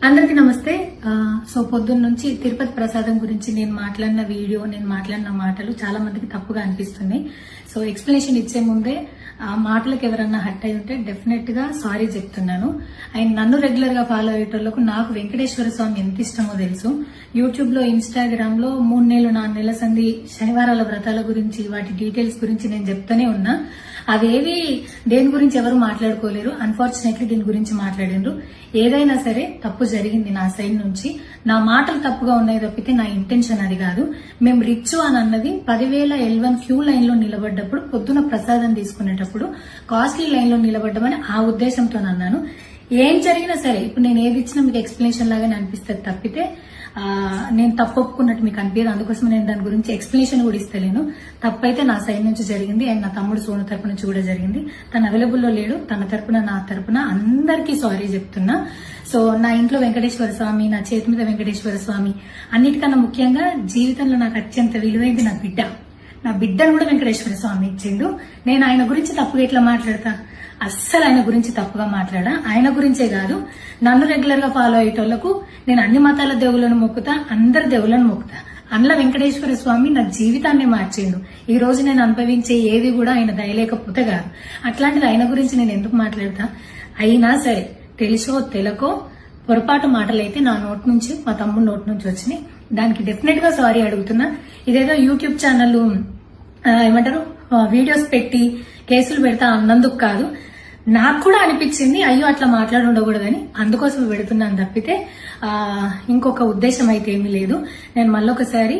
అందరికీ నమస్తే. సో పొద్దున్న నుంచి తిరుపతి ప్రసాదం గురించి నేను మాట్లాడిన వీడియో, నేను మాట్లాడిన మాటలు చాలా మందికి తప్పుగా అనిపిస్తున్నాయి. సో ఎక్స్ప్లెనేషన్ ఇచ్చే ముందే ఆ మాటలకు ఎవరన్నా హట్ అయి ఉంటే డెఫినెట్ గా సారీ చెప్తున్నాను. అండ్ నన్ను రెగ్యులర్ గా ఫాలో అయ్యేటోళ్లకు నాకు వెంకటేశ్వర స్వామి ఎంత ఇష్టమో తెలుసు. యూట్యూబ్ లో, ఇన్స్టాగ్రామ్ లో 3 నెలలు 4 నెలల సంది శనివారాల వ్రతాల గురించి, వాటి డీటెయిల్స్ గురించి నేను చెప్తూనే ఉన్నా. అవేవి దేని గురించి ఎవరు మాట్లాడుకోలేరు. అన్ఫార్చునేట్లీ దీని గురించి మాట్లాడిండ్రు. ఏదైనా సరే తప్పు జరిగింది నా సైడ్ నుంచి. నా మాటలు తప్పుగా ఉన్నాయి తప్పితే నా ఇంటెన్షన్ అది కాదు. మేము రిచ్ అని అన్నది 10,000 L1 క్యూ లైన్ లో నిలబడ్డప్పుడు, పొద్దున ప్రసాదం తీసుకునేటప్పుడు కాస్ట్లీ లైన్ లో నిలబడ్డమని ఆ ఉద్దేశంతో అన్నాను. ఏం జరిగినా సరే ఇప్పుడు నేను ఏది ఇచ్చినా మీకు ఎక్స్ప్లెనేషన్ లాగానే అనిపిస్తుంది తప్పితే నేను తప్పు ఒప్పుకున్నట్టు మీకు అనిపించదు. అందుకోసం నేను దాని గురించి ఎక్స్ప్లెనేషన్ కూడా ఇస్తలేను. తప్పైతే నా సైడ్ నుంచి జరిగింది అండ్ నా తమ్ముడు సోను తరపున నుంచి కూడా జరిగింది. తను అవైలబుల్లో లేడు. తన తరపున, నా తరపున అందరికీ సారీ చెప్తున్నా. సో నా ఇంట్లో వెంకటేశ్వర స్వామి, నా చేతి మీద వెంకటేశ్వర స్వామి, అన్నిటికన్నా ముఖ్యంగా జీవితంలో నాకు అత్యంత విలువైంది నా బిడ్డ. నా బిడ్డను కూడా వెంకటేశ్వర స్వామి ఇచ్చిండు. నేను ఆయన గురించి తప్పుగా ఎట్లా మాట్లాడతా? అస్సలు ఆయన గురించి తప్పుగా మాట్లాడా. ఆయన గురించే కాదు, నన్ను రెగ్యులర్ గా ఫాలో అయ్యేటోళ్లకు నేను అన్ని మతాల దేవుళ్లను మొక్కుతా, అందరి దేవుళ్లను మొక్కుతా. అందులో వెంకటేశ్వర స్వామి నా జీవితాన్ని మార్చిండు. ఈ రోజు నేను అనుభవించే ఏది కూడా ఆయన దయలేకపోతే కాదు. అట్లాంటిది ఆయన గురించి నేను ఎందుకు మాట్లాడతా? అయినా సరే తెలుసో తెలకో పొరపాటు మాటలైతే నా నోటి నుంచి, మా తమ్ముడు నోటి నుంచి వచ్చినాయి. దానికి డెఫినెట్ గా సారీ అడుగుతున్నా. ఇదేదో యూట్యూబ్ ఛానల్ ఏమంటారు వీడియోస్ పెట్టి కేసులు పెడతా అన్నందుకు కాదు, నాకు కూడా అనిపించింది అయ్యో అట్లా మాట్లాడి ఉండకూడదని, అందుకోసం పెడుతున్నాను తప్పితే ఇంకొక ఉద్దేశం అయితే ఏమీ లేదు. నేను మళ్ళొకసారి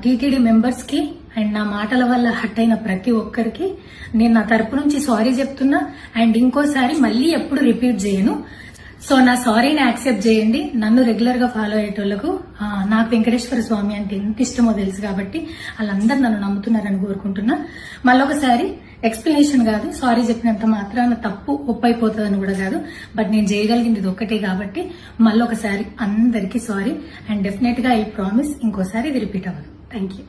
టీటీడీ మెంబర్స్ కి అండ్ నా మాటల వల్ల హట్ అయిన ప్రతి ఒక్కరికి నేను నా తరపు నుంచి సారీ చెప్తున్నా. అండ్ ఇంకోసారి మళ్ళీ ఎప్పుడు రిపీట్ చేయను. సో నా సారీని యాక్సెప్ట్ చేయండి. నన్ను రెగ్యులర్ గా ఫాలో అయ్యేటోళ్లకు నాకు వెంకటేశ్వర స్వామి అంటే ఎంత ఇష్టమో తెలుసు కాబట్టి వాళ్ళందరూ నన్ను నమ్ముతున్నారని కోరుకుంటున్నా. మళ్ళొకసారి ఎక్స్ప్లెనేషన్ కాదు, సారీ చెప్పినంత మాత్రాన తప్పు ఒప్పైపోతుందని కూడా కాదు. బట్ నేను చేయగలిగింది ఇది ఒక్కటే కాబట్టి మళ్ళొకసారి అందరికీ సారీ. అండ్ డెఫినెట్ గా ఐ ప్రామిస్ ఇంకోసారి ఇది రిపీట్ అవ్వదు. Thank you.